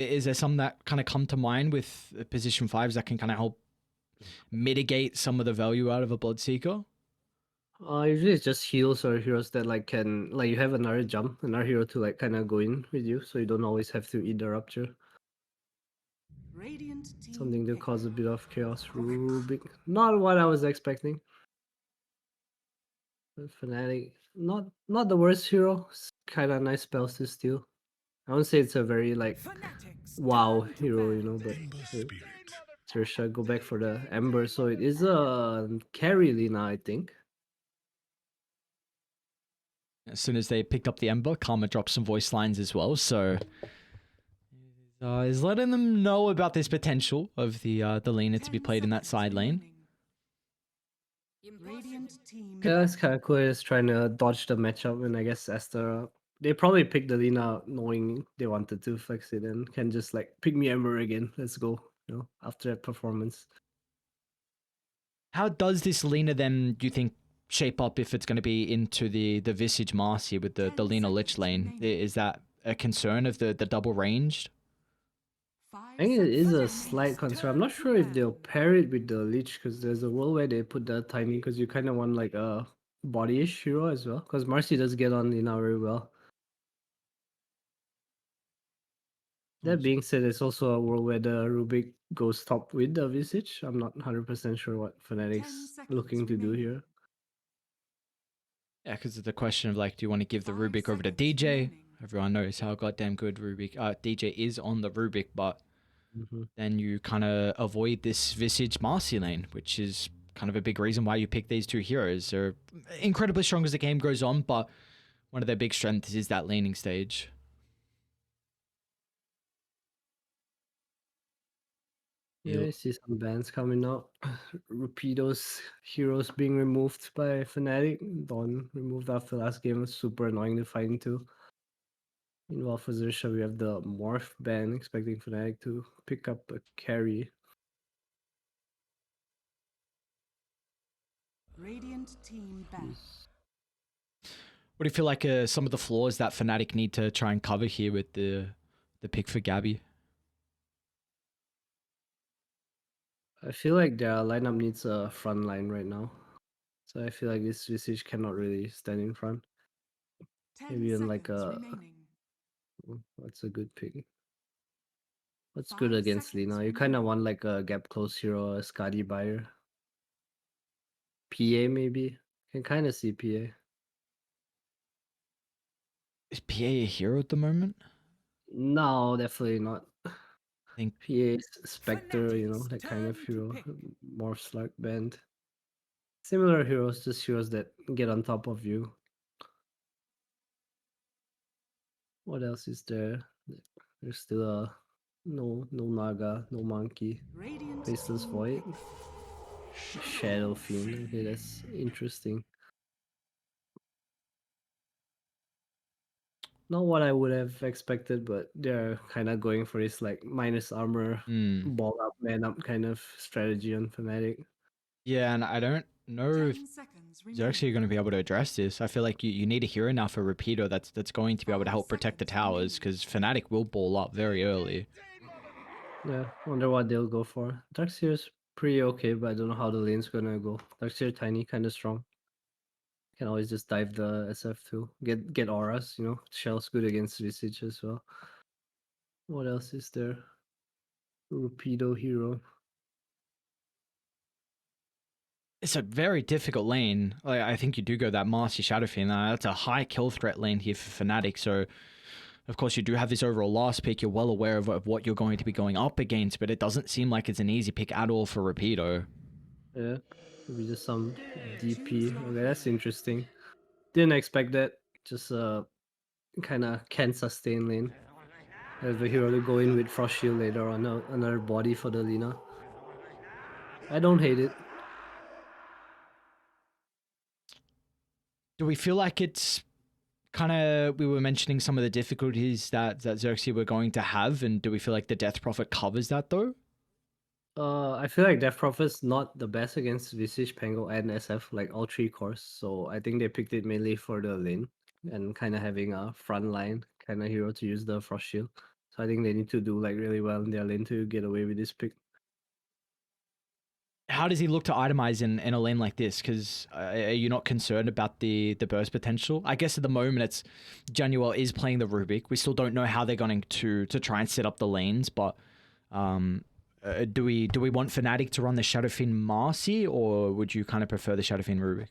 Is there some that kind of come to mind with position fives that can kind of help mitigate some of the value out of a Bloodseeker? Usually it's just heals or heroes that like can like you have another jump, another hero to like kind of go in with you, so you don't always have to eat the rupture. Something to cause a bit of chaos. Rubik, not what I was expecting. But Fnatic, not the worst hero. Kind of nice spells to steal. I won't say it's a very like wow hero, you know, but XERXIA go back for the Ember, so it is a carry Lina, I think. As soon as they picked up the Ember, Karma dropped some voice lines as well. So he's letting them know about this potential of the Lina to be played in that side lane. Yeah, it's kind of cool. Just trying to dodge the matchup, and I guess Esther, they probably picked the Lina knowing they wanted to flex it and can just like pick me Ember again. Let's go. You know, after that performance. How does this Lina then, do you think, shape up if it's going to be into the Visage Marcy with the Lina Lich lane? Is that a concern of the double ranged? I think it is a slight concern. I'm not sure if they'll pair it with the Leech because there's a world where they put the Tiny because you kind of want like a body-ish hero as well. Because Marcy does get on Lina very well. That being said, it's also a world where the Rubik goes top with the Visage. I'm not 100% sure what Fnatic's looking to do here. Yeah, because it's the question of like, do you want to give the Rubik over to DJ? Everyone knows how goddamn good DJ is on the Rubik, but then you kind of avoid this Visage Marcy lane, which is kind of a big reason why you pick these two heroes. They're incredibly strong as the game goes on, but one of their big strengths is that laning stage. Yeah, I see some bans coming out. Rapido's heroes being removed by Fnatic. Dawn removed after last game was super annoying to fight into. Meanwhile, for Xerxia, we have the Morph ban, expecting Fnatic to pick up a carry. Radiant team back. What do you feel like some of the flaws that Fnatic need to try and cover here with the pick for Gabby? I feel like their lineup needs a front line right now. So I feel like this Visage cannot really stand in front. Maybe in like a... What's a good pick? What's good against Lina? You kind of want like a gap close hero, a Skadi buyer. PA maybe? Can kind of see PA. Is PA a hero at the moment? No, definitely not. I think PA Spectre, you know, that kind of hero. More slug band. Similar heroes, just heroes that get on top of you. What else is there? There's still a no Naga, no monkey. Faceless Void. Shadow Fiend. Okay, that's interesting. Not what I would have expected, but they're kind of going for this like minus armor, ball up, man up kind of strategy on Fnatic. Yeah, and I don't know if they're actually going to be able to address this. I feel like you need a hero now for Rapido that's going to be able to help protect the towers, because Fnatic will ball up very early. Yeah, wonder what they'll go for. Darkseer's pretty okay, but I don't know how the lane's gonna go. Darkseer tiny, kind of strong. Can always just dive the SF too. Get auras, you know. Shell's good against Visage as well. What else is there? Rapido hero. It's a very difficult lane. Like, I think you do go that Marcy Shadow Fiend. That's a high kill threat lane here for Fnatic. So, of course, you do have this overall last pick. You're well aware of what you're going to be going up against, but it doesn't seem like it's an easy pick at all for Rapido. Yeah, maybe just some DP. Okay, that's interesting. Didn't expect that. Just kind of can sustain lane. Have the hero to go in with Frost Shield later on, another body for the Lina. I don't hate it. Do we feel like it's kind of, we were mentioning some of the difficulties that XERXIA were going to have, and do we feel like the Death Prophet covers that though? I feel like Death Prophet's not the best against Visage, Pango, and SF, like all three cores. So I think they picked it mainly for the lane and kind of having a front line kind of hero to use the Frost Shield. So I think they need to do like really well in their lane to get away with this pick. How does he look to itemize in a lane like this? Because are you not concerned about the burst potential? I guess at the moment it's Januel is playing the Rubik. We still don't know how they're going to try and set up the lanes, but do we want Fnatic to run the Shadowfiend Marcy, or would you kind of prefer the Shadowfiend Rubik?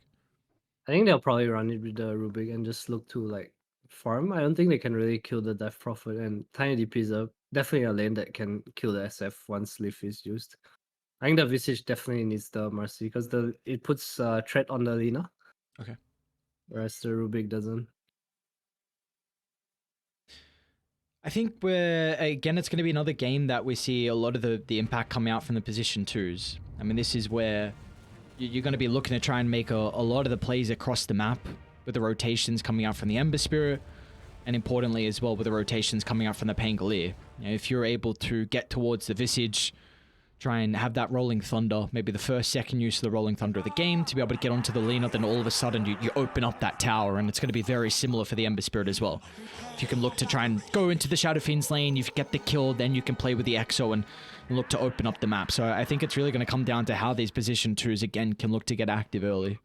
I think they'll probably run it with the Rubik and just look to like farm. I don't think they can really kill the Death Prophet, and Tiny DP is definitely a lane that can kill the SF once Leaf is used. I think the Visage definitely needs the Mercy because it puts threat on the Lina. Okay. Whereas the Rubik doesn't. I think it's going to be another game that we see a lot of the impact coming out from the position twos. I mean, this is where you're going to be looking to try and make a lot of the plays across the map with the rotations coming out from the Ember Spirit, and importantly as well with the rotations coming out from the Pangolier. If you're able to get towards the Visage, try and have that Rolling Thunder, maybe the first, second use of the Rolling Thunder of the game to be able to get onto the Lina, then all of a sudden you open up that tower, and it's going to be very similar for the Ember Spirit as well. If you can look to try and go into the Shadowfiend's lane, you get the kill, then you can play with the Exo and look to open up the map. So I think it's really going to come down to how these position twos, again, can look to get active early.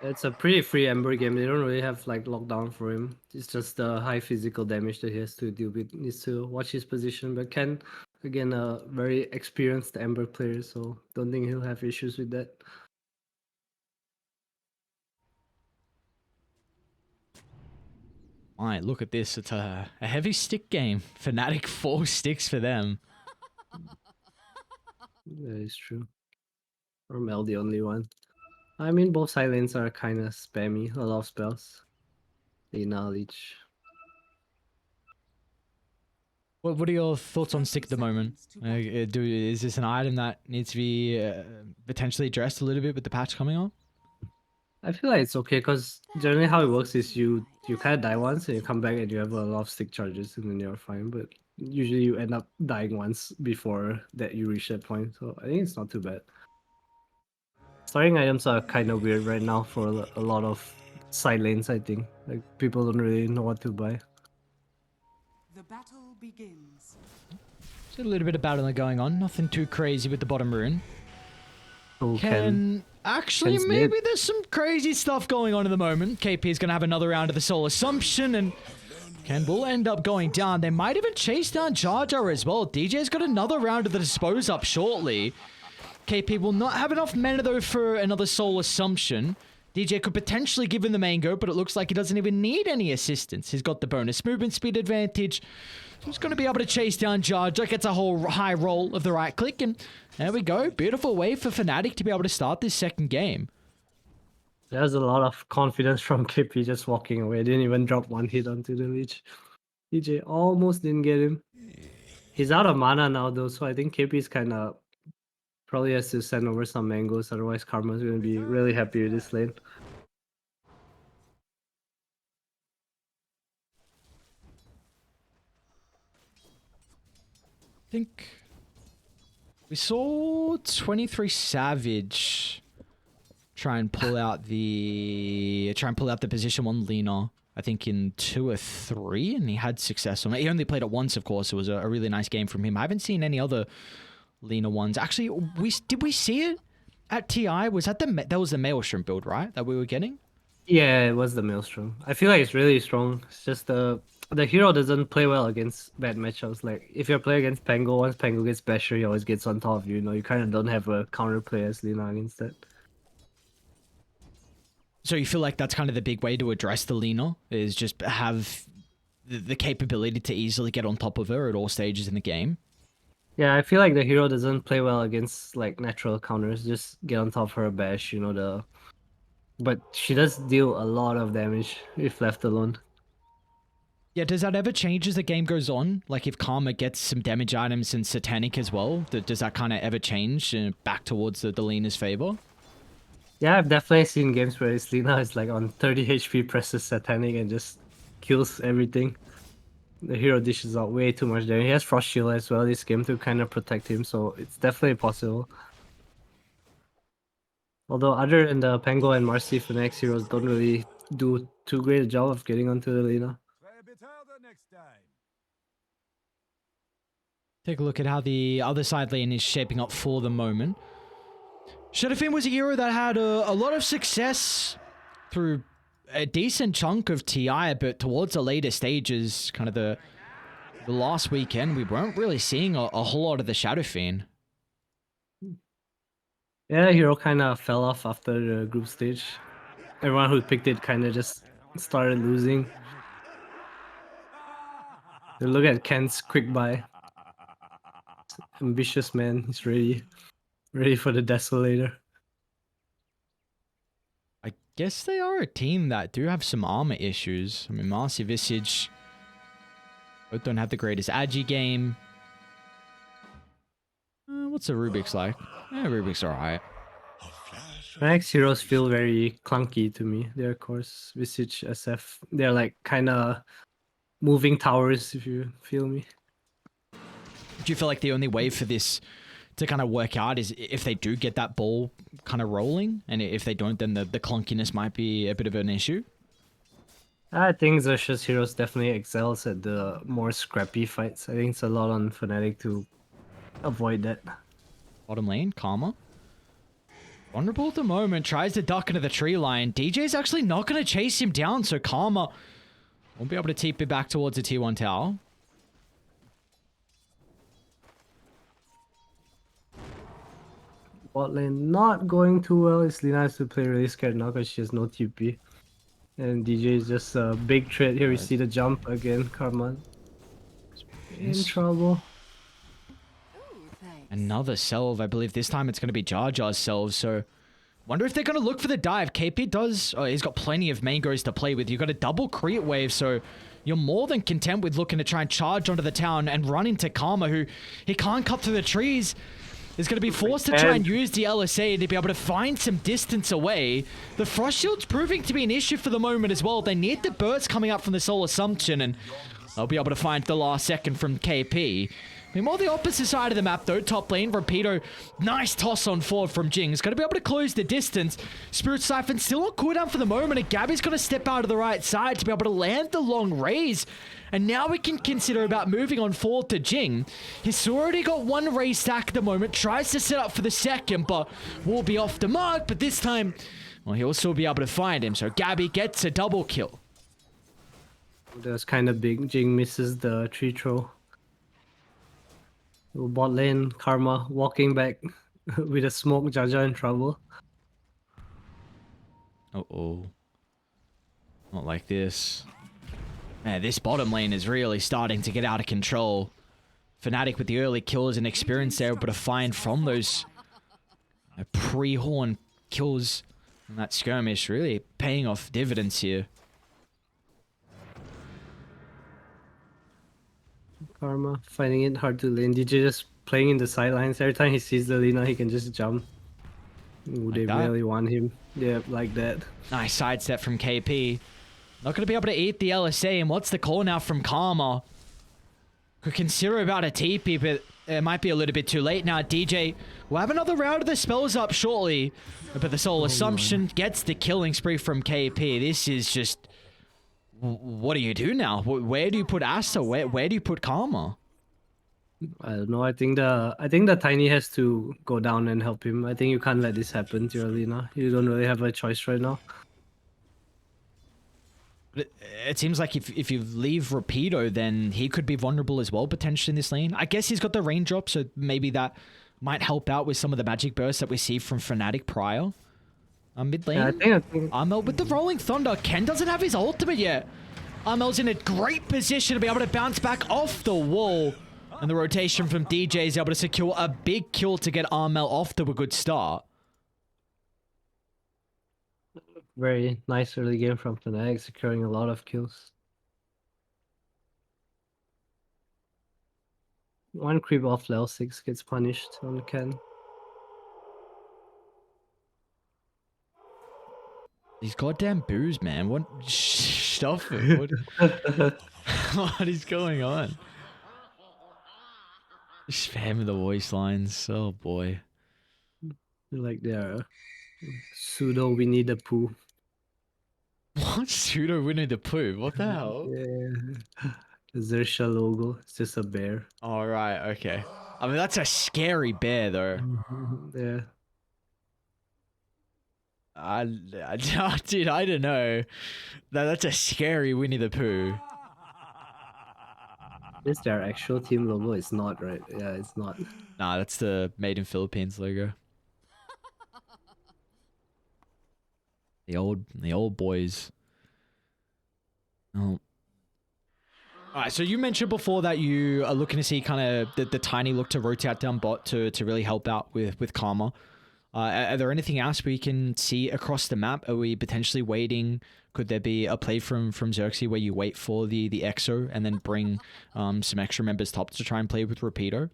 It's a pretty free Ember game. They don't really have like lockdown for him. It's just the high physical damage that he has to deal with. Needs to watch his position, but Ken, again, a very experienced Ember player, so don't think he'll have issues with that. All right, look at this. It's a heavy stick game. Fnatic 4 sticks for them. That is true. Or Mel the only one. I mean, both side lanes are kind of spammy. A lot of spells. Lina, Leech. What are your thoughts on stick at the moment? Is this an item that needs to be potentially addressed a little bit with the patch coming on? I feel like it's okay because generally how it works is you kind of die once and you come back and you have a lot of stick charges and then you're fine. But usually you end up dying once before that you reach that point. So I think it's not too bad. Starting items are kind of weird right now for a lot of side lanes, I think. Like people don't really know what to buy. The battle begins. There's a little bit of battling going on. Nothing too crazy with the bottom rune. So Actually, Ken's maybe mid. there's some crazy stuff going on at the moment. KP is going to have another round of the Soul Assumption, and Ken will end up going down. They might even chase down Jar Jar as well. DJ's got another round of the Dispose up shortly. KP will not have enough mana, though, for another Soul Assumption. DJ could potentially give him the main go, but it looks like he doesn't even need any assistance. He's got the bonus movement speed advantage. So he's going to be able to chase down Jar Jar. Gets a whole high roll of the right click, and there we go. Beautiful way for Fnatic to be able to start this second game. There's a lot of confidence from KP just walking away. Didn't even drop one hit onto the Leech. DJ almost didn't get him. He's out of mana now though, so I think KP is kind of probably has to send over some mangoes, otherwise Karma's going to be really happy with this lane. I think we saw 23 Savage try and pull out the position one Lina, I think in 2 or 3, and he had success on it. He only played it once, of course. It was a really nice game from him. I haven't seen any other Lina ones. Actually, did we see it at TI? Was that that was the Maelstrom build, right? That we were getting? Yeah, it was the Maelstrom. I feel like it's really strong. It's just the hero doesn't play well against bad matchups. Like if you're playing against Pango, once Pango gets basher, he always gets on top of you. You know, you kind of don't have a counter play as Lina against that. So you feel like that's kind of the big way to address the Lina, is just have the capability to easily get on top of her at all stages in the game? Yeah, I feel like the hero doesn't play well against like natural counters. Just get on top of her bash, you know, but she does deal a lot of damage if left alone. Yeah, does that ever change as the game goes on? Like if Karma gets some damage items and Satanic as well, does that kind of ever change back towards the Lina's favor? Yeah, I've definitely seen games where Lina is like on 30 HP, presses Satanic and just kills everything. The hero dishes out way too much damage. He has Frost Shield as well this game to kind of protect him, so it's definitely possible. Although other than the Pango and Marcy, Fnatic's heroes don't really do too great a job of getting onto the Lina. Try a bit harder next time. Take a look at how the other side lane is shaping up for the moment. Shadowfiend was a hero that had a lot of success through a decent chunk of TI, but towards the later stages, kind of the last weekend, we weren't really seeing a whole lot of the Shadowfiend. Yeah, hero kind of fell off after the group stage. Everyone who picked it kind of just started losing. Look at Ken's quick buy. Ambitious man, he's ready for the Desolator. I guess they are a team that do have some armor issues. I mean, Marcy Visage both don't have the greatest agi game. What's the Rubik's like? Rubik's alright. Fnatic's heroes feel very clunky to me. They're, of course, Visage, SF. They're like kind of moving towers, if you feel me. Do you feel like the only way for this to kind of work out is if they do get that ball kind of rolling? And if they don't, then the clunkiness might be a bit of an issue? I think Xerxia's heroes definitely excels at the more scrappy fights. I think it's a lot on Fnatic to avoid that. Bottom lane, Karma. Vulnerable at the moment, tries to duck into the tree line. DJ's actually not going to chase him down, so Karma won't be able to TP back towards the T1 tower. Bot lane not going too well. Lina has to play really scared now because she has no TP. And DJ is just a big threat here. We see the jump again. Karma in trouble. Another Selv. I believe this time it's going to be Jar Jar's Selv. So, wonder if they're going to look for the dive. KP does. Oh, he's got plenty of mangoes to play with. You've got a double creep wave. So, you're more than content with looking to try and charge onto the town and run into Karma, who he can't cut through the trees. Is going to be forced to try and use the LSA to be able to find some distance away. The Frost Shield's proving to be an issue for the moment as well. They need the bursts coming up from the Soul Assumption, and they'll be able to find the last second from KP. Meanwhile, the opposite side of the map, though, top lane, Rapido, nice toss on forward from Jing. He's going to be able to close the distance. Spirit Siphon still on cooldown for the moment, and Gabby's going to step out of the right side to be able to land the long raise. And now we can consider about moving on forward to Jing. He's already got one raise stack at the moment, tries to set up for the second, but will be off the mark. But this time, well, he'll still be able to find him. So Gabby gets a double kill. That's kind of big. Jing misses the tree throw. Bot lane, Karma walking back with a smoke. Jaja in trouble. Uh-oh. Not like this. Man, this bottom lane is really starting to get out of control. Fnatic with the early kills and experience they're able to find from those pre-horn kills in that skirmish, really paying off dividends here. Karma finding it hard to lane. DJ just playing in the sidelines. Every time he sees the Lina, he can just jump. Ooh, Like they that? really want him. Yeah, like that. Nice sidestep from KP. Not going to be able to eat the LSA. And what's the call now from Karma? Could consider about a TP, but it might be a little bit too late now. DJ will have another round of the spells up shortly. But the Soul Assumption gets the killing spree from KP. This is just... What do you do now? Where do you put Asta? Where do you put Karma? I don't know. I think the Tiny has to go down and help him. I think you can't let this happen to your Lina. You don't really have a choice right now. But it seems like if you leave Rapido, then he could be vulnerable as well, potentially in this lane. I guess he's got the raindrop, so maybe that might help out with some of the magic bursts that we see from Fnatic prior. Mid lane, Yeah, I think Armel with the Rolling Thunder. Ken doesn't have his ultimate yet. Armel's in a great position to be able to bounce back off the wall. And the rotation from DJ is able to secure a big kill to get Armel off to a good start. very nice early game from Fnatic, securing a lot of kills. One creep off level 6 gets punished on Ken. These goddamn boos, man. What? Stop it. What is going on? Spamming the voice lines. Oh boy. Like they're pseudo Winnie the Pooh. What? Pseudo Winnie the Pooh? What the hell? Yeah. The XERXIA logo. It's just a bear. All right, okay. I mean, that's a scary bear, though. Yeah. Dude, I don't know. That's a scary Winnie the Pooh. Is their actual team logo? It's not, right? Yeah, it's not. Nah, that's the Made in Philippines logo. The old boys. Oh. Alright, so you mentioned before that you are looking to see kind of the Tiny look to rotate down bot to really help out with Karma. Are there anything else we can see across the map? Are we potentially waiting? Could there be a play from XERXIA where you wait for the EXO and then bring some extra members top to try and play with Rapido?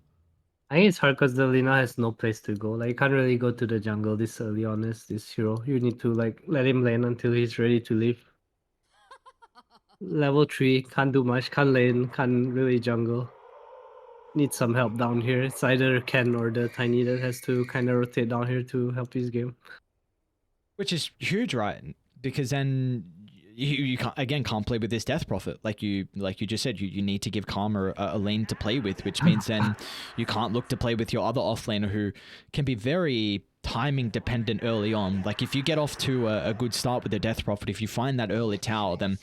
I think it's hard because the Lina has no place to go. Like, you can't really go to the jungle this early on this hero. You need to, like, let him lane until he's ready to leave. Level 3, can't do much, can't lane, can't really jungle. Need some help down here. It's either Ken or the Tiny that has to kind of rotate down here to help his game. Which is huge, right? Because then you can't play with this Death Prophet like you just said. You need to give Karma a lane to play with, which means then you can't look to play with your other offlaner who can be very timing dependent early on. Like if you get off to a good start with the Death Prophet, if you find that early tower, then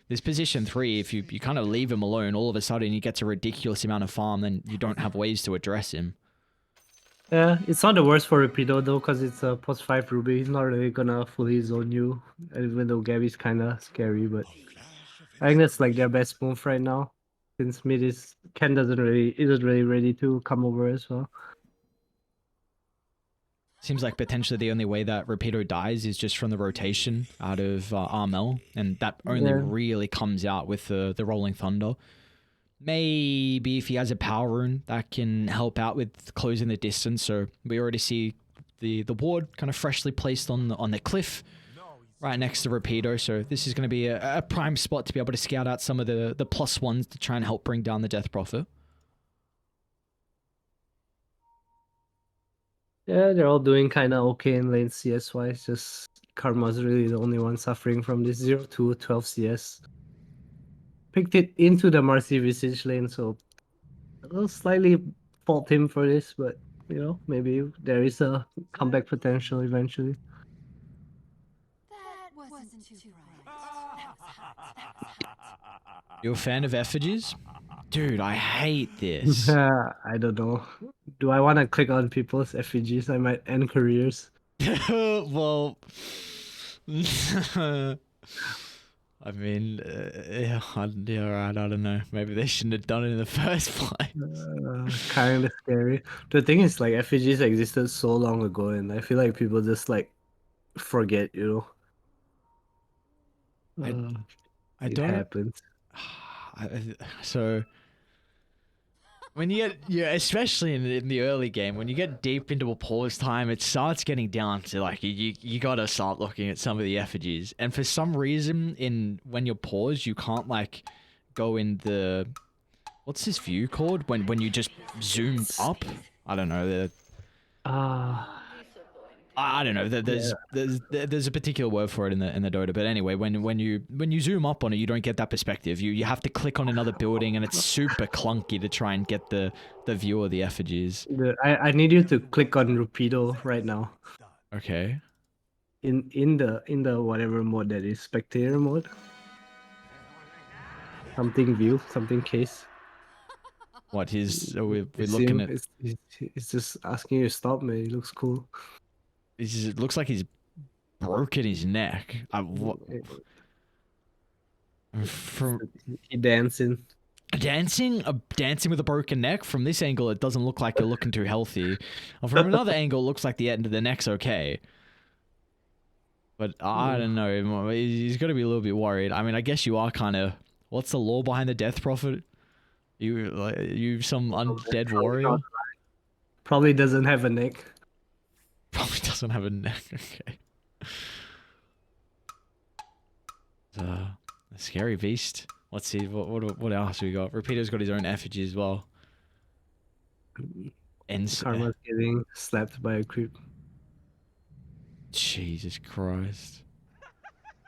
this position 3, if you kind of leave him alone, all of a sudden he gets a ridiculous amount of farm, then you don't have ways to address him. Yeah, it's not the worst for Rapido though, because it's a post 5 Ruby. He's not really gonna fully zone you, even though Gabby's kind of scary. But I think that's like their best move right now, since mid is Ken isn't really ready to come over as well. Seems like potentially the only way that Rapido dies is just from the rotation out of Armel, and that only really comes out with the Rolling Thunder. Maybe if he has a power rune that can help out with closing the distance. So we already see the ward kind of freshly placed on the cliff right next to Rapido. So this is going to be a prime spot to be able to scout out some of the +1s to try and help bring down the Death Prophet. Yeah, they're all doing kind of okay in lane CS wise. Just Karma's really the only one suffering from this 0 to 12 CS. Picked it into the Marcy Visage lane, so I'll slightly fault him for this, but you know, maybe there is a comeback potential eventually. That wasn't too bright. You a fan of effigies? Dude, I hate this. I don't know. Do I want to click on people's effigies? I might end careers. Well, I mean, yeah, right, I don't know. Maybe they shouldn't have done it in the first place. Kind of scary. The thing is, like, effigies existed so long ago, and I feel like people just like forget, you know. I It don't. happens. So when you get, especially in the early game, when you get deep into a pause time, it starts getting down to like you gotta start looking at some of the effigies. And for some reason, when you're paused, you can't like go in the what's this view called when you just zoom up. I don't know. I don't know. There's a particular word for it in the Dota, but anyway, when you zoom up on it, you don't get that perspective. You have to click on another building, and it's super clunky to try and get the view of the effigies. I need you to click on Rapido right now. Okay. In the whatever mode that is, spectator mode. Something view, something case. What we're looking at? It's just asking you to stop, man. It looks cool. It looks like he's broken his neck. He dancing. Dancing with a broken neck. From this angle, it doesn't look like you're looking too healthy. And from another angle, it looks like the end of the neck's okay. But I don't know. He's got to be a little bit worried. I mean, I guess you are kind of. What's the lore behind the Death Prophet? You some undead warrior? Probably doesn't have a neck. Probably doesn't have a neck. Okay. A scary beast. Let's see what else we got. Rapido's got his own effigy as well. And Karma's getting slapped by a creep. Jesus Christ.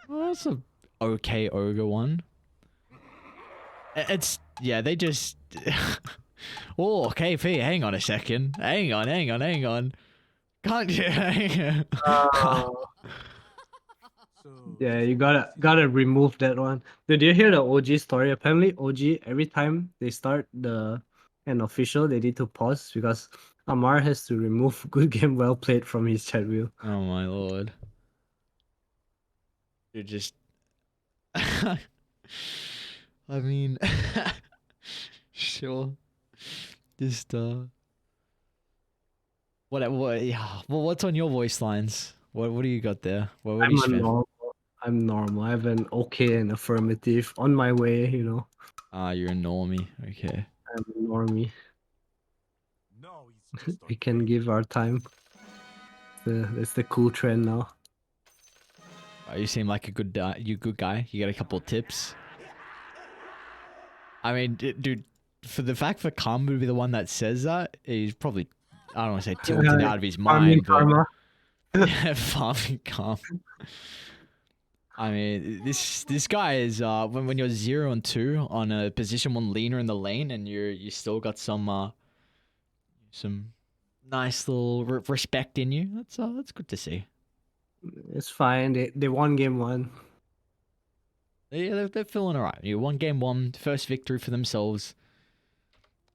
Well, that's a okay ogre one. It's yeah, they just. Oh, KP, hang on a second. Hang on. Can't you? Yeah, you gotta remove that one. Did you hear the OG story? Apparently, OG every time they start an official, they need to pause because Amar has to remove "good game, well played" from his chat wheel. Oh my lord. You're just. I mean, sure. Just what? Yeah. Well, what's on your voice lines? What do you got there? What do you I'm a spend? normal. I'm normal. I have an okay and affirmative on my way. Ah, you're a normie. Okay. I'm a normie. We can give our time. That's the cool trend now. You seem like a good guy. You got a couple of tips. I mean, dude, for the fact that Khan would be the one that says that, he's probably, I don't want to say tilted out of his Farming mind, but karma. yeah, farming Khan. I mean, this guy is when you're 0-2 on a position 1 leaner in the lane, and you still got some nice little respect in you. That's good to see. It's fine. They won game 1. Yeah, they're feeling alright. You won game 1, first victory for themselves.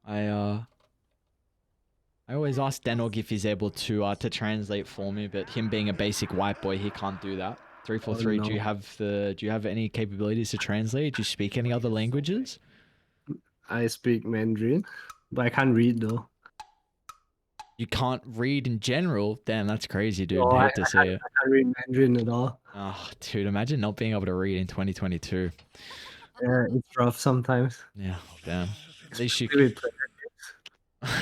I always ask Denog if he's able to translate for me, but him being a basic white boy, he can't do that. 343. Oh, no. Do you have any capabilities to translate? Do you speak any other languages? I speak Mandarin, but I can't read though. You can't read in general? Damn, that's crazy, dude. No, Hate to see it. I can't read Mandarin at all. Oh, dude, imagine not being able to read in 2022. Yeah, it's rough sometimes. Yeah, damn. At least you. Especially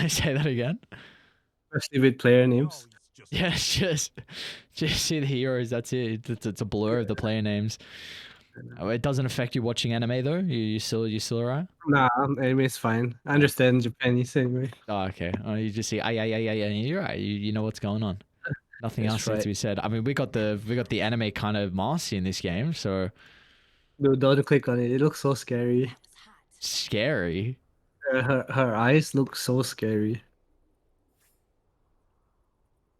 with Say that again. player names. Yeah, just see the heroes. That's it. It's a blur of the player names. Oh, it doesn't affect you watching anime though. You still alright? Nah, anime is fine. I understand Japanese anyway. Oh, okay. Oh, you just see, you're right. You know what's going on. Nothing That's else needs right. to be said. I mean, we got the anime kind of Marcy in this game, so Dude, don't click on it. It looks so scary. scary. Her eyes look so scary.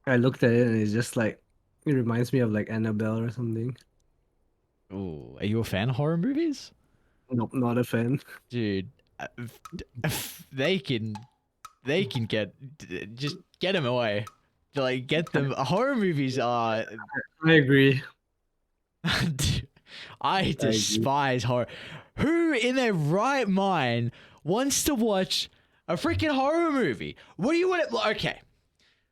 I looked at it and it's just like it reminds me of like Annabelle or something. Ooh, are you a fan of horror movies, Nope, not a fan. dude? They can get just get them away. Like get them. Horror movies are. I agree. I despise horror. Who in their right mind wants to watch a freaking horror movie? What do you want? Okay.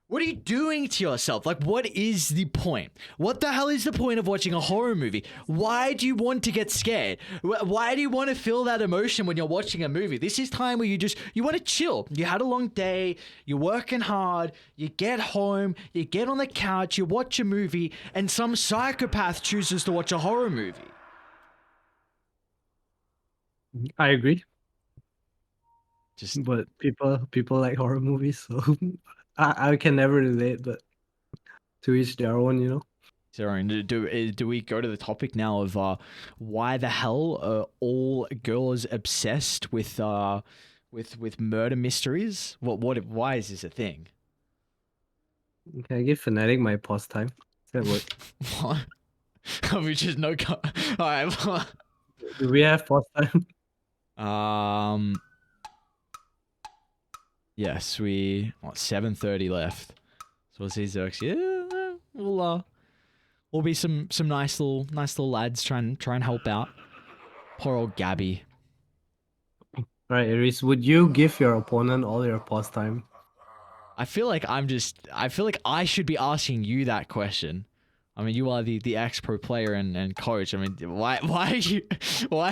What are you doing to yourself? Like, what is the point? What the hell is the point of watching a horror movie? Why do you want to get scared? Why do you want to feel that emotion when you're watching a movie? This is time where you want to chill. You had a long day, you're working hard, you get home, you get on the couch, you watch a movie, and some psychopath chooses to watch a horror movie. I agree. Just But people like horror movies, so I can never relate, but to each their own. Sorry, do we go to the topic now of why the hell are all girls obsessed with murder mysteries? Why is this a thing? Can I give Fnatic my pause time? Does that work? What? We just no. All right. Do we have pause time? Yes, 7:30 left. So we'll see XERXIA. Yeah, we'll be some nice little lads try and help out. Poor old Gabby. Alright, Aries, would you give your opponent all your pause time? I feel like I should be asking you that question. I mean, you are the ex-pro player and coach. I mean, why are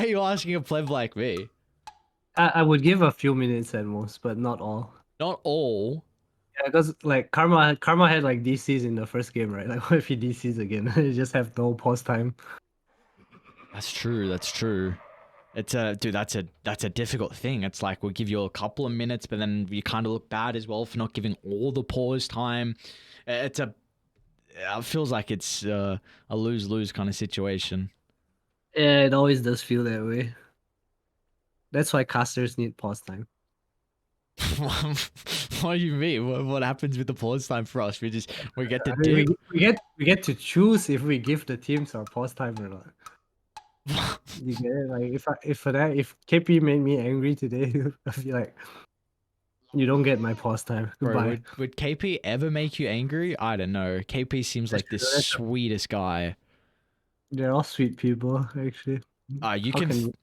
you asking a pleb like me? I would give a few minutes at most, but not all. Not all. Yeah, because like Karma had like DCs in the first game, right? Like what if he DCs again? You just have no pause time. That's true. It's dude, that's a difficult thing. It's like we'll give you a couple of minutes, but then you kind of look bad as well for not giving all the pause time. It feels like it's a lose-lose kind of situation. Yeah, it always does feel that way. That's why casters need pause time. What do you mean? What happens with the pause time for us? We get to I do. mean, we get to choose if we give the teams our pause time or not. You get it? Like if KP made me angry today, I'd be like, you don't get my pause time. Bro, Goodbye. would KP ever make you angry? I don't know. KP seems like the That's- sweetest guy. They're all sweet people, actually. You How can, can you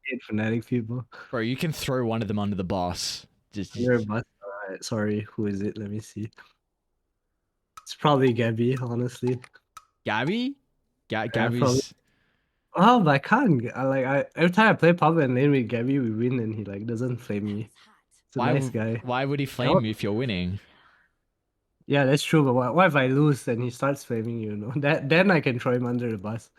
hate Fnatic people? bro, you can throw one of them under the bus. You're a bust. Alright, sorry, who is it? Let me see. It's probably Gabby, honestly. Gabby? Probably. Gabby's. Oh, but I can't. I every time I play pub and lane with Gabby, we win, and he like doesn't flame me. It's a nice guy. Why would he flame you if you're winning? Yeah, that's true. But what if I lose and he starts flaming you? Then I can throw him under the bus.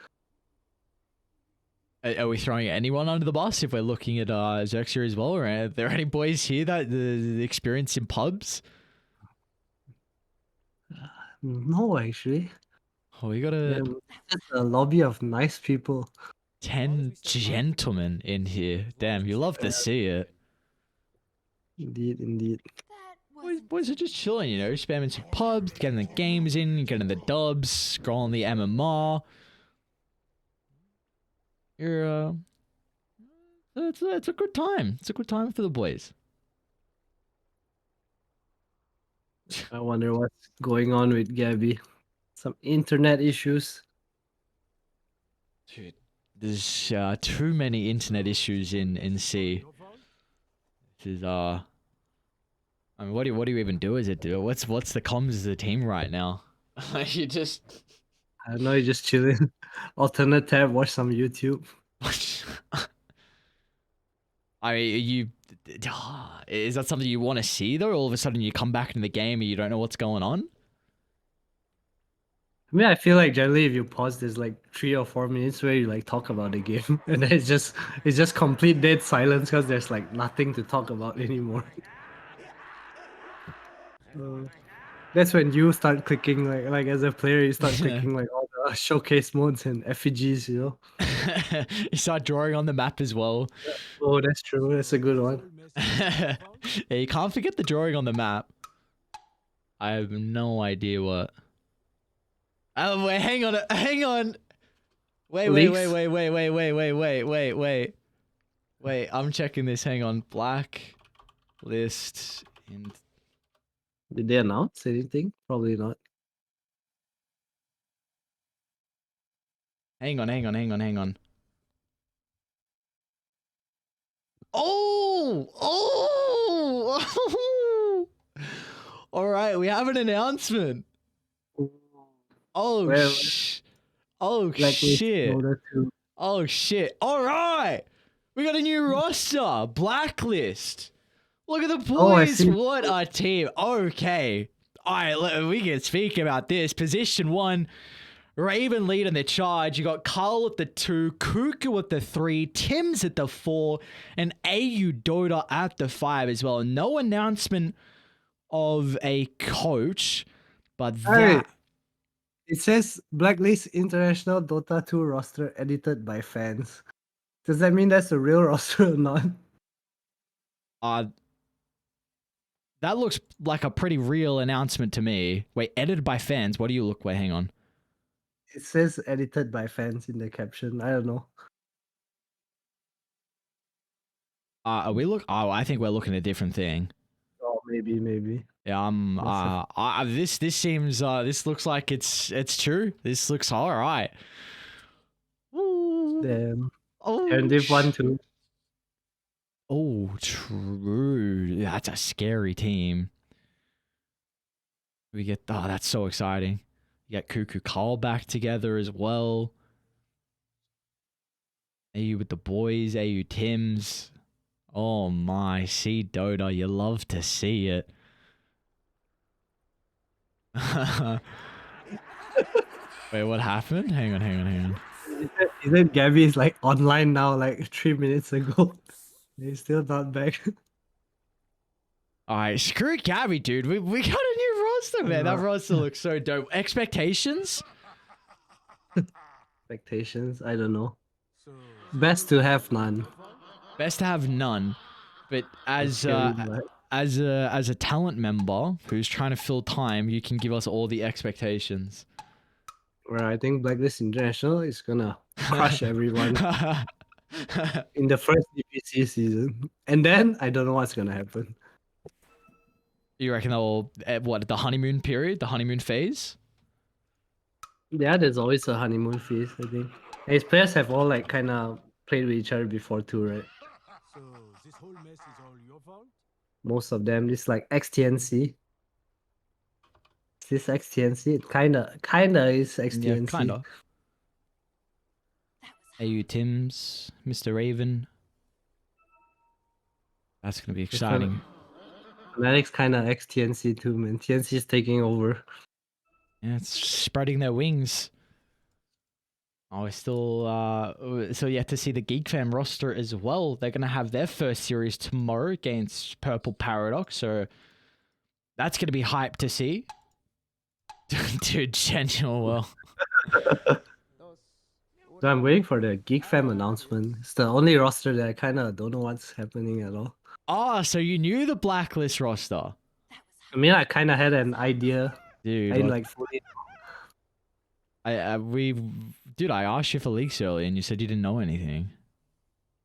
Are we throwing anyone under the bus if we're looking at XERXIA as well? Or are there any boys here that the experience in pubs? No, actually. Oh, we got Just a lobby of nice people. 10 gentlemen in here. Damn, you love to see it. Indeed. Boys are just chilling, you know, spamming some pubs, getting the games in, getting the dubs, scrolling the MMR. It's a good time. It's a good time for the boys. I wonder what's going on with Gabby. Some internet issues. Dude, there's too many internet issues in C. This is I mean, what do you even do as a duo? What's the comms as a team right now? You just I don't know, you're just chilling. Alternate tab, watch some YouTube. I mean, is that something you want to see though? All of a sudden you come back into the game and you don't know what's going on? I mean, I feel like generally if you pause, there's like 3 or 4 minutes where you like talk about the game, and then it's just complete dead silence because there's like nothing to talk about anymore. That's when you start clicking like as a player, you start clicking like all the showcase modes and effigies, you know. You start drawing on the map as well. Oh, that's true. That's a good one. Yeah, you can't forget the drawing on the map. I have no idea what. Oh wait, hang on. Wait. Wait, I'm checking this. Hang on. Blacklist in. Did they announce anything? Probably not. Hang on. Oh! All right, we have an announcement. Oh, Well, shit. Dota 2. Oh, shit. All right. We got a new roster. Blacklist. Look at the Oh, I boys. see. What a team. Okay. All right, we can speak about this. Position 1. Raven lead in the charge. You got Carl at the 2, Kuku at the 3, Tim's at the 4, and AU Dota at the 5 as well. No announcement of a coach, but Hey, that... it says Blacklist International Dota 2 roster edited by fans. Does that mean that's the real roster or not? That looks like a pretty real announcement to me. Wait, edited by fans? What do you look... Wait, hang on. It says edited by fans in the caption. I don't know. Are we look... Oh, I think we're looking at a different thing. Oh, maybe. Yeah, this seems... this looks like it's true. This looks alright. Damn. Oh, And they've won too. oh, true. That's a scary team. We get... Oh, that's so exciting. You get Cuckoo Carl back together as well. AU with the boys, AU Tims. Oh my, see Dota, you love to see it. Wait, what happened? Hang on. Isn't Gabby's like online now like 3 minutes ago? He's still not back. Alright, screw Gabby, dude. We got a new roster, man. That roster looks so dope. Expectations? Expectations? I don't know. Best to have none. Best to have none. But as Scary, but- as a talent member who's trying to fill time, you can give us all the expectations. Where I think Blacklist International is gonna crush everyone in the first DPC season, and then I don't know what's gonna happen. You reckon they'll what, the honeymoon period, the honeymoon phase? Yeah, there's always a honeymoon phase, I think. And his players have all like kind of played with each other before too, right? So this whole mess is all your fault? Most of them, this like XTNC. Is this XTNC? It kinda is XTNC. Yeah, kinda. AU Tims, Mr. Raven. That's gonna be exciting. Fnatic's kinda XTNC too, man. TNC is taking over. Yeah, it's spreading their wings. Oh, we're still so yet to see the Geek Fam roster as well. They're gonna have their first series tomorrow against Purple Paradox, so that's gonna be hype to see. Dude, genuine well. So I'm waiting for the Geek Fam announcement. It's the only roster that I kinda don't know what's happening at all. Oh, so you knew the Blacklist roster. I mean, I kinda had an idea. Dude, I didn't like fully. I asked you for leaks earlier and you said you didn't know anything.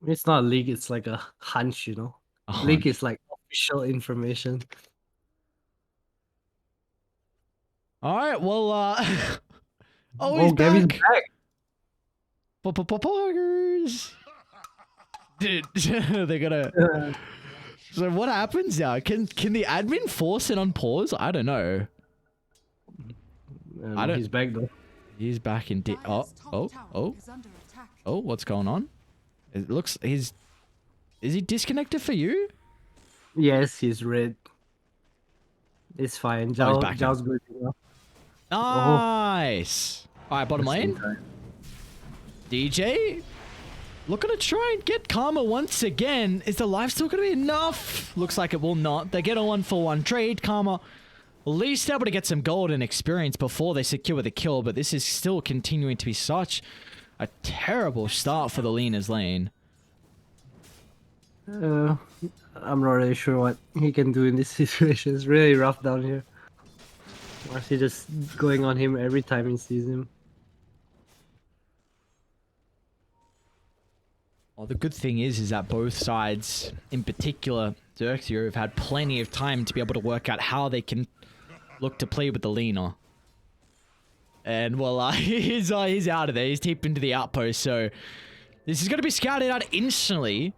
It's not a leak, it's like a hunch, you know. A Leak hunch. is like official information. All right, well, oh, Oh, he's Gavin's back. Poggers. Dude, they're gonna. back. So what happens now? Can the admin force it on pause? I don't know. I don't- He's back though. He's back in. Oh. What's going on? It looks is he disconnected for you? Yes, he's red. It's fine. he's Zhao, back now. Zhao's good enough. Nice. All right, bottom Same lane. time. DJ, looking to try and get Karma once again. Is the life still going to be enough? Looks like it will not. They get a 1-for-1 trade. Karma at least able to get some gold and experience before they secure the kill, but this is still continuing to be such a terrible start for the Lena's lane. I'm not really sure what he can do in this situation. It's really rough down here. Marcy just going on him every time he sees him. Well, the good thing is that both sides, in particular XERXIA, have had plenty of time to be able to work out how they can look to play with the Lena. And well, he's out of there. He's deep into the outpost, so this is going to be scouted out instantly.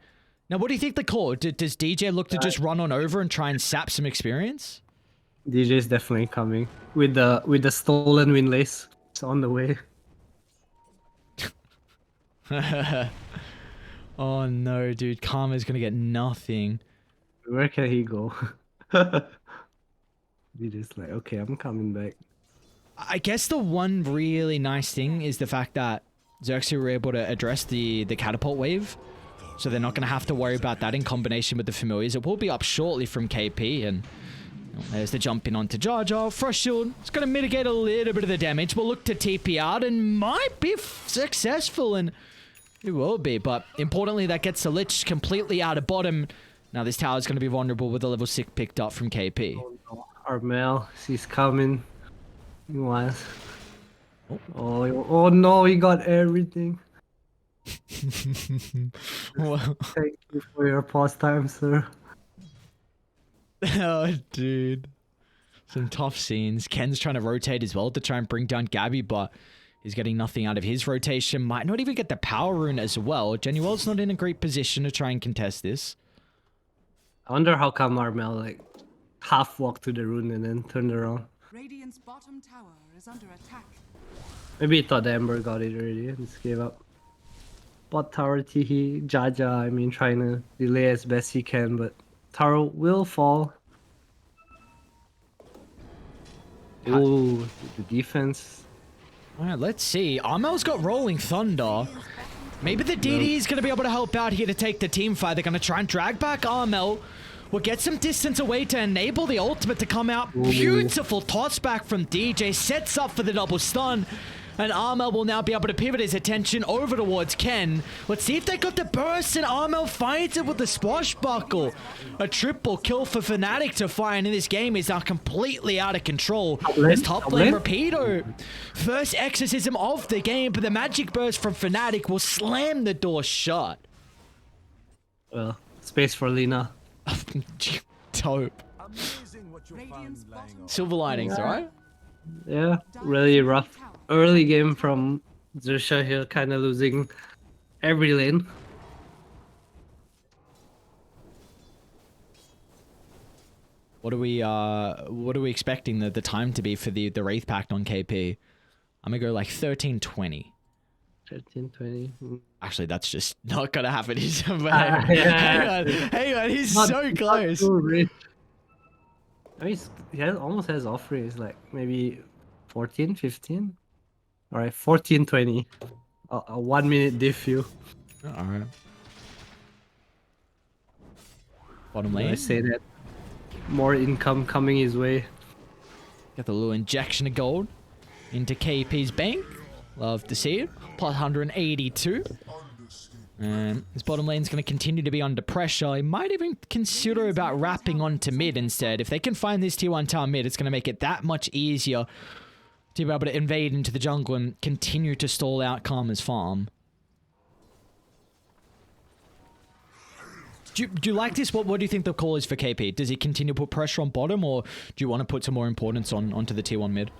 Now, what do you think the call? Does DJ look to just run on over and try and sap some experience? DJ's definitely coming with the stolen win lace. It's on the way. Oh no, dude. Karma's going to get nothing. Where can he go? DJ's like, okay, I'm coming back. I guess the one really nice thing is the fact that XERXIA were able to address the catapult wave. So they're not going to have to worry about that in combination with the familiars. It will be up shortly from KP, and there's the jump in onto Jar Jar. Frost Shield, it's going to mitigate a little bit of the damage. We'll look to TP out and might be successful, and it will be. But importantly, that gets the Lich completely out of bottom. Now this tower is going to be vulnerable with a level 6 picked up from KP. Oh no, Armel, he's coming. He wants. Oh no, he got everything. Well, Thank you for your pastime, sir. oh, dude. Some tough scenes. Ken's trying to rotate as well to try and bring down Gabby, but he's getting nothing out of his rotation. Might not even get the power rune as well. Genuel's not in a great position to try and contest this. I wonder how come Armel like half walked to the rune and then turned around. Radiant's bottom tower is under attack. Maybe he thought the Ember got it already and just gave up. Bot tower Tihi, Jaja, I mean, trying to delay as best he can, but tower will fall. Ooh, the defense. Alright, let's see. Armel's got Rolling Thunder. Maybe the DD is going to be able to help out here to take the team fight. They're going to try and drag back Armel. We'll get some distance away to enable the ultimate to come out. Ooh. Beautiful toss back from DJ. Sets up for the double stun. And Armel will now be able to pivot his attention over towards Ken. Let's see if they got the burst, and Armel finds it with the swashbuckle. A triple kill for Fnatic to find, and this game is now completely out of control. There's top lane Rapido. First exorcism of the game, but the magic burst from Fnatic will slam the door shut. Well, space for Lina. Dope. Amazing what you found lying on. Silver linings, right? Yeah, really rough early game from XERXIA here, kind of losing every lane. What are we expecting the time to be for the Wraith Pact on KP? I'm gonna go like 13:20. 13:20. Actually, that's just not gonna happen. Hang on, he's Not- so not close. too rich. I mean, almost has offerings like maybe 14, 15. All right, 14:20. A 1 minute diff you. All right. Bottom I lane. say that. More income coming his way. Got the little injection of gold into KP's bank. Love to see it. Plus 182. And this bottom lane's going to continue to be under pressure. He might even consider about wrapping onto mid instead. If they can find this tier 1 tower mid, it's going to make it that much easier to be able to invade into the jungle and continue to stall out Karma's farm. Do you like this? What do you think the call is for KP? Does he continue to put pressure on bottom, or do you want to put some more importance onto the tier 1 mid?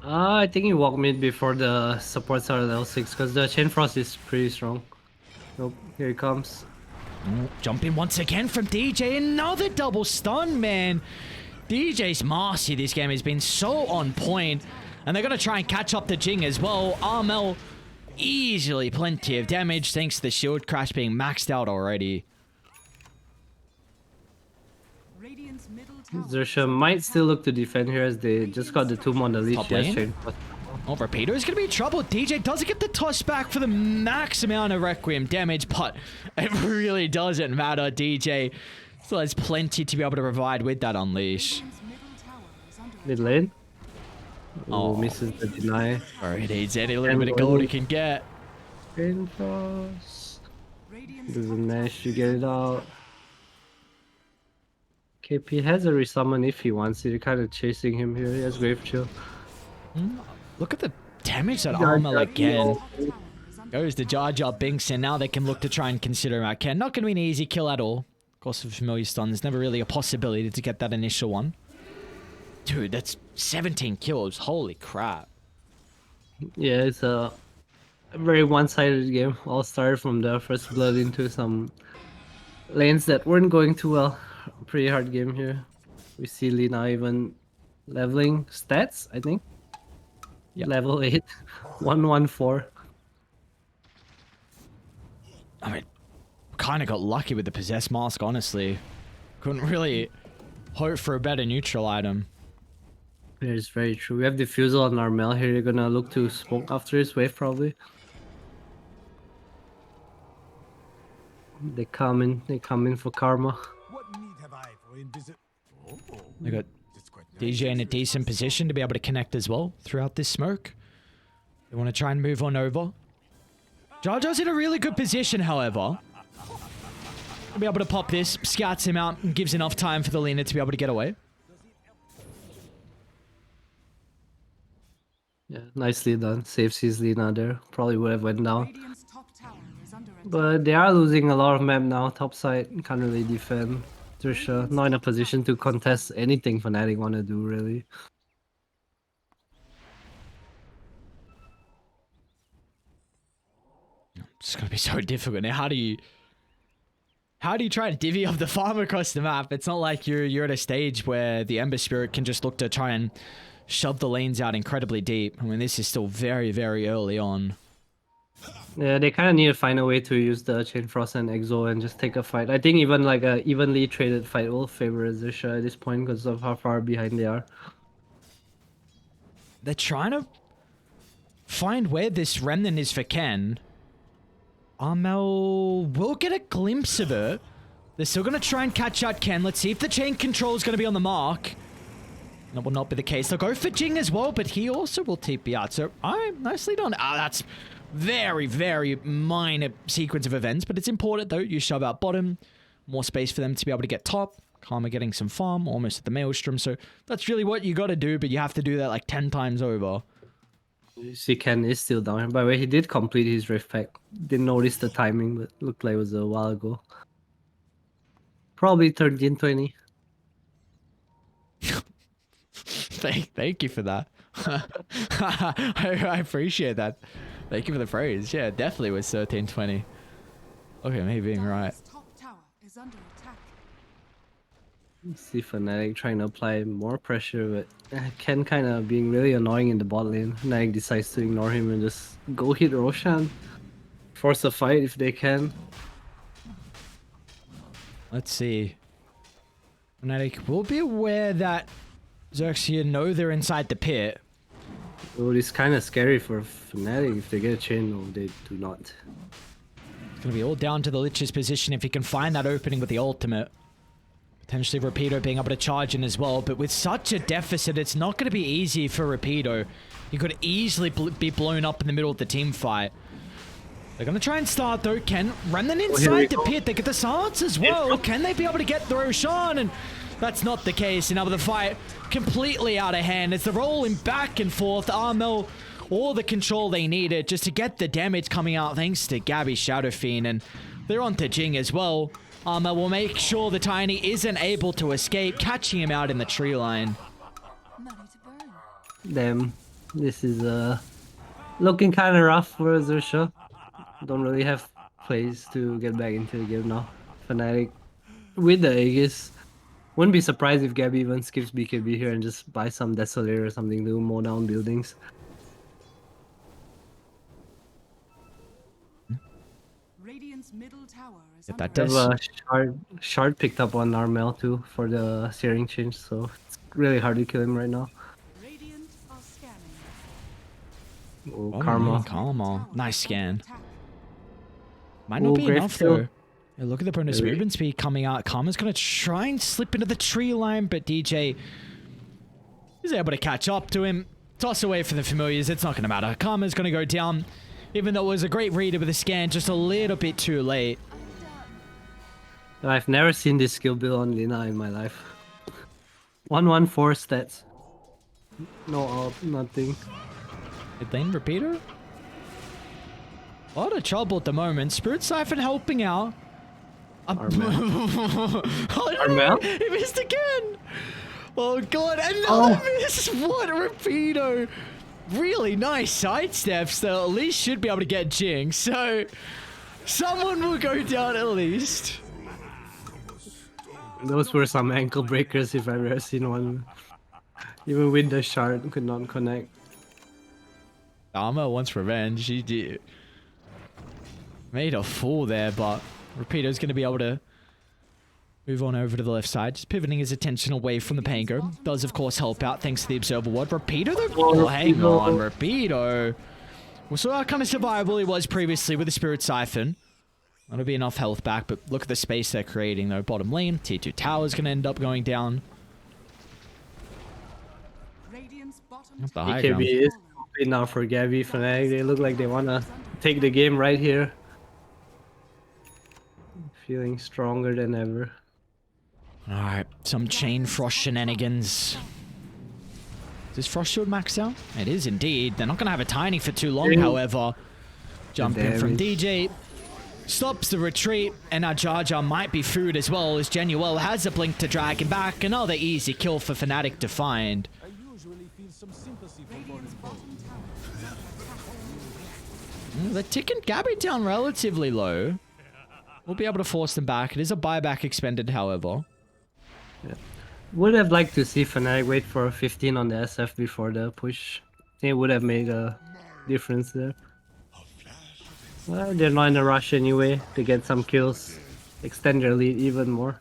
I think he walked mid before the supports are level 6 because the Chain Frost is pretty strong. Nope, here he comes. Oh, jump in once again from DJ. Another double stun, man. DJ's Marcy this game has been so on point. And they're going to try and catch up to Jing as well. Armel, easily plenty of damage thanks to the shield crash being maxed out already. Radiant's middle tower XERXIA might still look to defend here as they just got the tomb on the leash. Top Yes, lane? Chain Frost. Oh, Rapido is going to be in trouble. DJ doesn't get the toss back for the max amount of Requiem damage, but it really doesn't matter. DJ still has plenty to be able to provide with that unleash. Radiant's middle tower is under Mid lane. Oh. Oh, misses the deny. Or he needs any little bit of gold he can get. Chain Frost. Radiant's Doesn't manage to get it out. KP has a resummon if he wants it. You're kind of chasing him here. He has Grave Chill. Look at the damage that Yeah, Armel yeah. again. tower is under Goes to Jar Jar Binks, and now they can look to try and consider out Ken. Not going to be an easy kill at all. Of course, with Familiar Stun, there's never really a possibility to get that initial one. Dude, that's 17 kills. Holy crap. Yeah, it's a very one-sided game. All started from the first blood into some lanes that weren't going too well. Pretty hard game here. We see Lina even leveling stats, I think. Yep. Level 8, 114. I mean, kind of got lucky with the Possessed Mask, honestly. Couldn't really hope for a better neutral item. That is very true. We have Diffusal on Armel here. You're gonna look to smoke after his wave, probably. They come in for Karma. What need have I for invisible? Oh, They got that's quite nice. DJ in a decent position to be able to connect as well throughout this smoke. They want to try and move on over. Jar Jar's in a really good position, however. To be able to pop this, scouts him out, and gives enough time for the Lina to be able to get away. Yeah, nicely done. Saves his Lina there. Probably would have went down. Radiant's top tower is under attack. But they are losing a lot of map now. Top side can't really defend. Trisha not in a position to contest anything Fnatic want to do really. It's gonna be so difficult now. How do you try to divvy up the farm across the map? It's not like you're at a stage where the Ember Spirit can just look to try and shove the lanes out incredibly deep. I mean, this is still very, very early on. Yeah, they kind of need to find a way to use the Chain Frost and Exo and just take a fight. I think even like a evenly traded fight will favor XERXIA at this point because of how far behind they are. They're trying to find where this remnant is for Ken. Armel will get a glimpse of it. They're still going to try and catch out Ken. Let's see if the chain control is going to be on the mark. That will not be the case. They'll go for Jing as well, but he also will TP out. So, nicely done. That's very, very minor sequence of events, but it's important though. You shove out bottom, more space for them to be able to get top. Karma getting some farm, almost at the Maelstrom. So that's really what you got to do, but you have to do that like 10 times over. You see Ken is still down. By the way, he did complete his rift pack. Didn't notice the timing, but looked like it was a while ago. Probably 13-20. Thank you for that. I appreciate that. Thank you for the praise. Yeah, it definitely was 13-20. Okay, maybe being right. Dire's top tower is under attack. See Fnatic trying to apply more pressure, but Ken kind of being really annoying in the bot lane. Fnatic decides to ignore him and just go hit Roshan. Force a fight if they can. Let's see. Fnatic will be aware that XERXIA know they're inside the pit. Oh, it's kind of scary for Fnatic if they get a chain or they do not. It's going to be all down to the Lich's position if he can find that opening with the ultimate. Potentially Rapido being able to charge in as well, but with such a deficit, it's not going to be easy for Rapido. He could easily be blown up in the middle of the team fight. They're going to try and start though. Can Remnant inside the pit. They get the silence as well. Can they be able to get the Roshan? And that's not the case. And now the fight completely out of hand as they're rolling back and forth. Armel, all the control they needed just to get the damage coming out thanks to Gabby Shadow Fiend. And they're on to Jing as well. Armel will make sure the Tiny isn't able to escape, catching him out in the tree line. Money to burn. Damn, this is looking kind of rough for XERXIA. Don't really have plays to get back into the game now. Fnatic with the Aegis. Wouldn't be surprised if Gabby even skips BKB here and just buys some Desolator or something to mow down buildings. Radiant's middle tower is If under that does- Have a shard picked up on Armel too for the searing change, so it's really hard to kill him right now. Radiant are scanning. Oh, Oh, Karma. Karma. Nice scan. Attack. Might not Oh, be Grave enough kill. though. Yeah, look at the bonus Really? movement speed coming out. Karma's going to try and slip into the tree line, but DJ is able to catch up to him. Toss away for the familiars. It's not going to matter. Karma's going to go down, even though it was a great reader with a scan, just a little bit too late. I've never seen this skill build on Lina in my life. 114 stats. No ult, nothing. Mid lane repeater? A lot of trouble at the moment. Spirit Siphon helping out. Armel. Oh, no, Armel? he missed again. Oh god, another miss. What a repeater. Really nice sidesteps that at least should be able to get Jing. So someone will go down at least. Those were some ankle breakers if I've ever seen one. Even with the shard, could not connect. Arma wants revenge. He did. Made a fool there, but Rapido's going to be able to move on over to the left side. Just pivoting his attention away from the Pango. Does, of course, help out thanks to the Observer Ward. Rapido, though? Oh, hang on. Rapido. We saw how kind of survivable he was previously with the Spirit Siphon. That'll be enough health back, but look at the space they're creating, though. Bottom lane, Tier 2 tower's going to end up going down. Radiant's bottom The high ground. BKB is complete now for Gabby. Fnatic, they look like they want to take the game right here. Feeling stronger than ever. Alright, some Chain Frost shenanigans. Is this Frost Shield maxed out? It is indeed. They're not going to have a Tiny for too long, however. Jump in from DJ. Stops the retreat, and now Jar Jar might be food as well, as Genuel has a blink to drag him back. Another easy kill for Fnatic to find. I usually feel some sympathy for Radiant's Bonnie. bottom tower is under attack. They're ticking Gabby down relatively low. We'll be able to force them back. It is a buyback expended, however. Would have liked to see Fnatic wait for 15 on the SF before the push. It would have made a difference there. Well, they're not in a rush anyway to get some kills. Extend their lead even more.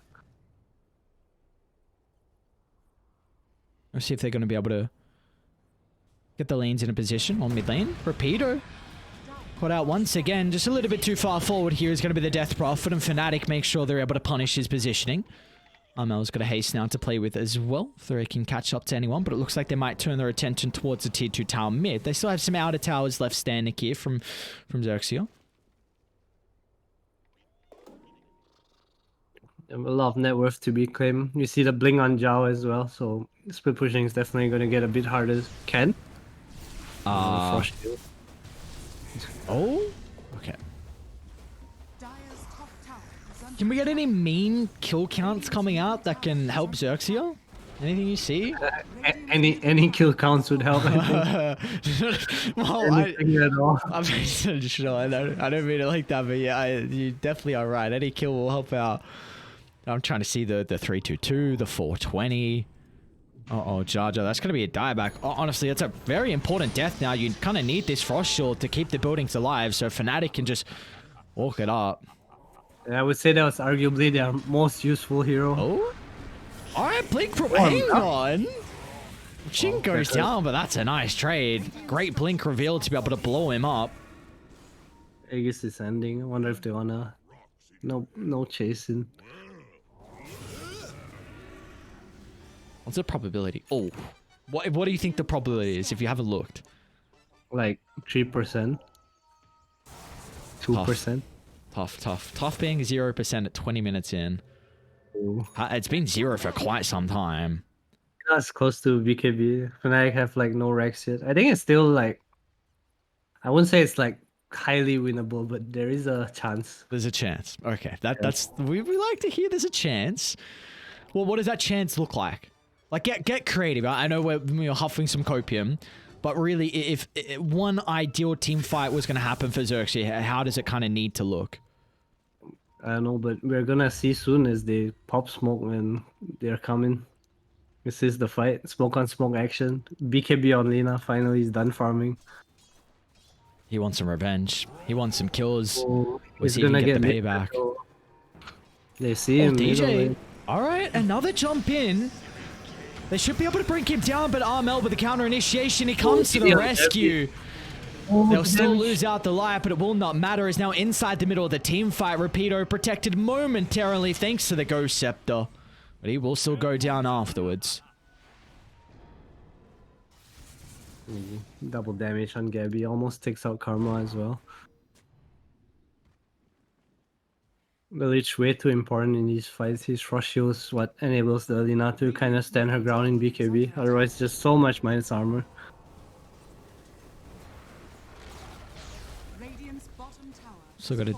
Let's see if they're going to be able to get the lanes in a position on mid lane. Repeater. Put out once again. Just a little bit too far forward here is going to be the Death Prophet, and Fnatic make sure they're able to punish his positioning. Armel's got a haste now to play with as well, so they can catch up to anyone, but it looks like they might turn their attention towards the tier 2 tower mid. They still have some outer towers left standing here from XERXIA. A lot of net worth to be claimed. You see the bling on Zhao as well, so split pushing is definitely going to get a bit harder. Ken? Frost shield. Oh? Okay. Can we get any mean kill counts coming out that can help XERXIA? Anything you see? Any kill counts would help, I think. Well, Anything at all. I mean, sure, I don't mean it like that, but yeah, you definitely are right. Any kill will help out. I'm trying to see the 322, the 420. Uh-oh, Jar Jar, that's going to be a dieback. Oh, honestly, that's a very important death now. You kind of need this Frost Shield to keep the buildings alive, so Fnatic can just walk it up. Yeah, I would say that was arguably their most useful hero. Oh? Alright, Blink, hang on! Shin goes down, but that's a nice trade. Great Blink reveal to be able to blow him up. Aegis is ending. I wonder if they wanna... No chasing. What's the probability? Oh. What do you think the probability is if you haven't looked? Like 3%. 2%. Tough being 0% at 20 minutes in. Ooh. It's been 0 for quite some time. That's close to BKB. Fnatic have like no Rex yet. I think it's still like... I wouldn't say it's like highly winnable, but there is a chance. There's a chance. Okay, that's... We like to hear there's a chance. Well, what does that chance look like? Like, get creative. I know we're huffing some copium, but really, if one ideal team fight was going to happen for XERXIA, how does it kind of need to look? I don't know, but we're gonna see soon as they pop smoke and they're coming. This is the fight. Smoke on smoke action. BKB on Lina finally is done farming. He wants some revenge. He wants some kills. Oh, Was he gonna get the payback? They see him. DJ. Alright, another jump in. They should be able to bring him down, but Armel with the counter initiation, he comes to the rescue. They'll still lose out the life, but it will not matter. Is now inside the middle of the team fight. Rapido protected momentarily thanks to the Ghost Scepter. But he will still go down afterwards. Double damage on Gabby. Almost takes out Karma as well. But it's way too important in these fights. His Frost Shield is what enables the Lina to kind of stand her ground in BKB. Otherwise, just so much minus armor. So got a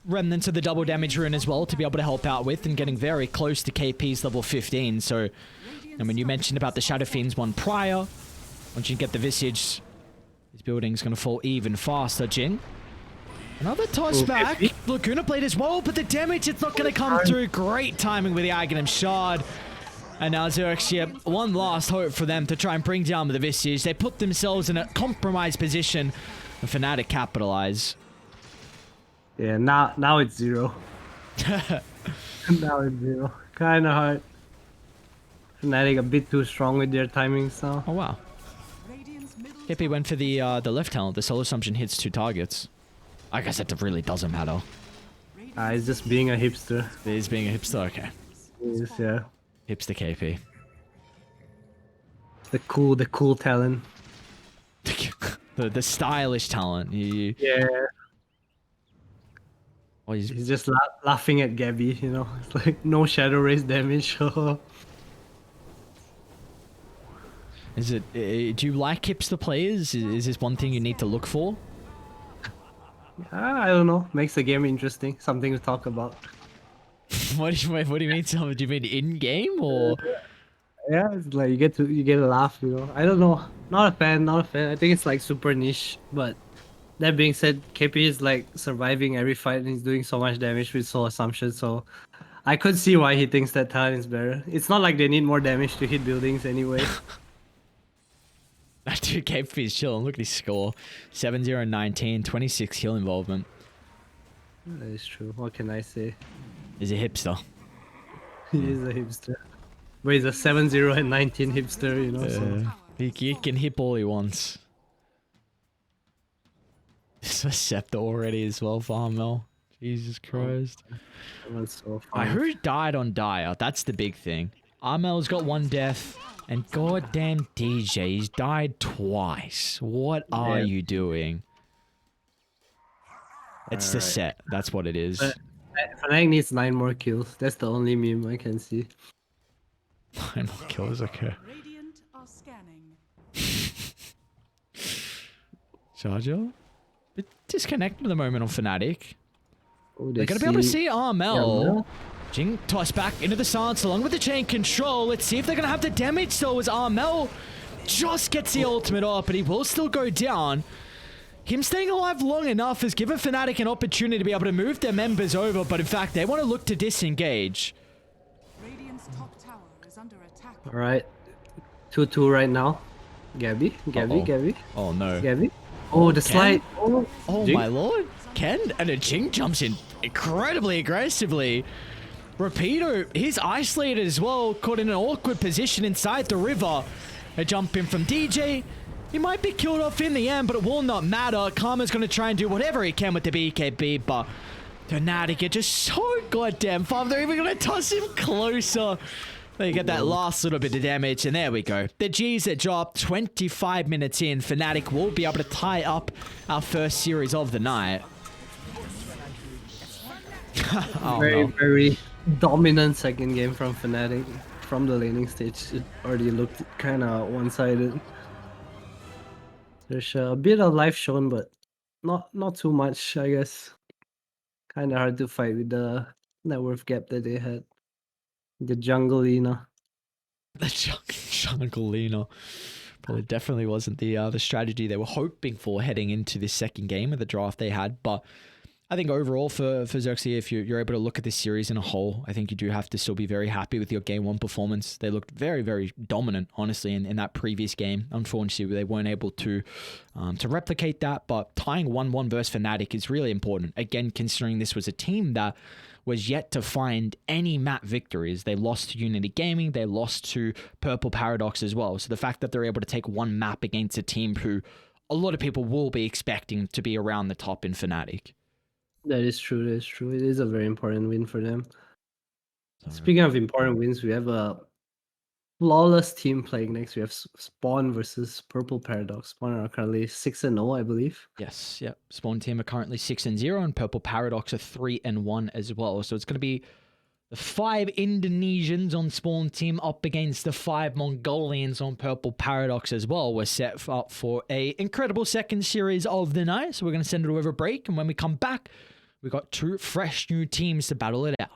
remnants of the double damage rune as well to be able to help out with, and getting very close to KP's level 15. So, I mean, you mentioned about the Shadow Fiends one prior. Once you get the Visage, his building's going to fall even faster. Jin. Another toss back. Laguna Blade as well, but the damage, it's not going to come through. Great timing with the Aghanim Shard. And now XERXIA, one last hope for them to try and bring down the Visage. They put themselves in a compromised position. And Fnatic capitalize. Yeah, now it's 0. Now it's 0. Kind of hard. Fnatic a bit too strong with their timings now. Oh, wow. KP went for the left talent. The Soul Assumption hits 2 targets. I guess that really doesn't matter. It's just being a hipster. It is being a hipster, okay. Yes, yeah. Hipster KP. The cool talent. the stylish talent. Yeah. Oh, he's just laughing at Gabby, you know. It's like no shadow race damage. Is it? Do you like hipster players? Is this one thing you need to look for? I don't know. Makes the game interesting. Something to talk about. What do you mean? Do you mean in game or? Yeah, it's like you get a laugh, you know. I don't know. Not a fan. I think it's like super niche. But that being said, KP is like surviving every fight and he's doing so much damage with Soul Assumption. So I could see why he thinks that talent is better. It's not like they need more damage to hit buildings anyway. That dude KP is chilling. Look at his score. 7-0 19, 26 kill involvement. That is true. What can I say? He's a hipster. He is a hipster. But he's a 7-0 and 19 hipster, you know. So. He can hip all he wants. It's a scepter already as well for Armel. Jesus Christ. That was so Alright, fun. who died on Dire? That's the big thing. Armel's got one death, and goddamn DJ, he's died twice. What are Yeah. you doing? It's the Alright. set. That's what it is. But Fnatic needs 9 more kills. That's the only meme I can see. 9 more kills, okay. Radiant are scanning. Charger? Bit disconnected at the moment on Fnatic. Oh, They're going to be able to see Armel. Armel. Jing tossed back into the silence along with the chain control. Let's see if they're going to have the damage though as Armel just gets the ultimate off, but he will still go down. Him staying alive long enough has given Fnatic an opportunity to be able to move their members over, but in fact, they want to look to disengage. Radiant's top tower is under attack. Alright. 2-2 right now. Gabby. Gabby. Oh no. Gabby. Oh, the Ken? slide. Oh, Oh Jing. my lord. Ken and a Jing jumps in incredibly aggressively. Rapido, he's isolated as well, caught in an awkward position inside the river. A jump in from DJ. He might be killed off in the end, but it will not matter. Karma's going to try and do whatever he can with the BKB, but Fnatic are just so goddamn far. They're even going to toss him closer. They get that last little bit of damage, and there we go. The G's that dropped 25 minutes in. Fnatic will be able to tie up our first series of the night. Oh, Very, no. very dominant second game from Fnatic. From the laning stage, it already looked kind of one-sided. There's a bit of life shown, but not too much, I guess. Kind of hard to fight with the net worth gap that they had. The Junglina. The Junglina probably definitely wasn't the strategy they were hoping for heading into this second game of the draft they had, but I think overall for XERXIA, if you're able to look at this series in a whole, I think you do have to still be very happy with your game 1 performance. They looked very, very dominant, honestly, in that previous game. Unfortunately, they weren't able to replicate that, but tying 1-1 versus Fnatic is really important. Again, considering this was a team that was yet to find any map victories. They lost to Unity Gaming, they lost to Purple Paradox as well. So the fact that they're able to take one map against a team who a lot of people will be expecting to be around the top in Fnatic. That is true. That is true. It is a very important win for them. Speaking of important wins, we have a flawless team playing next. We have Spawn versus Purple Paradox. Spawn are currently 6-0, I believe. Yes, yep. Spawn team are currently 6-0, and Purple Paradox are 3-1 as well. So it's going to be the 5 Indonesians on Spawn team up against the 5 Mongolians on Purple Paradox as well. We're set up for a incredible second series of the night. So we're going to send it over a break, and when we come back, we've got 2 fresh new teams to battle it out.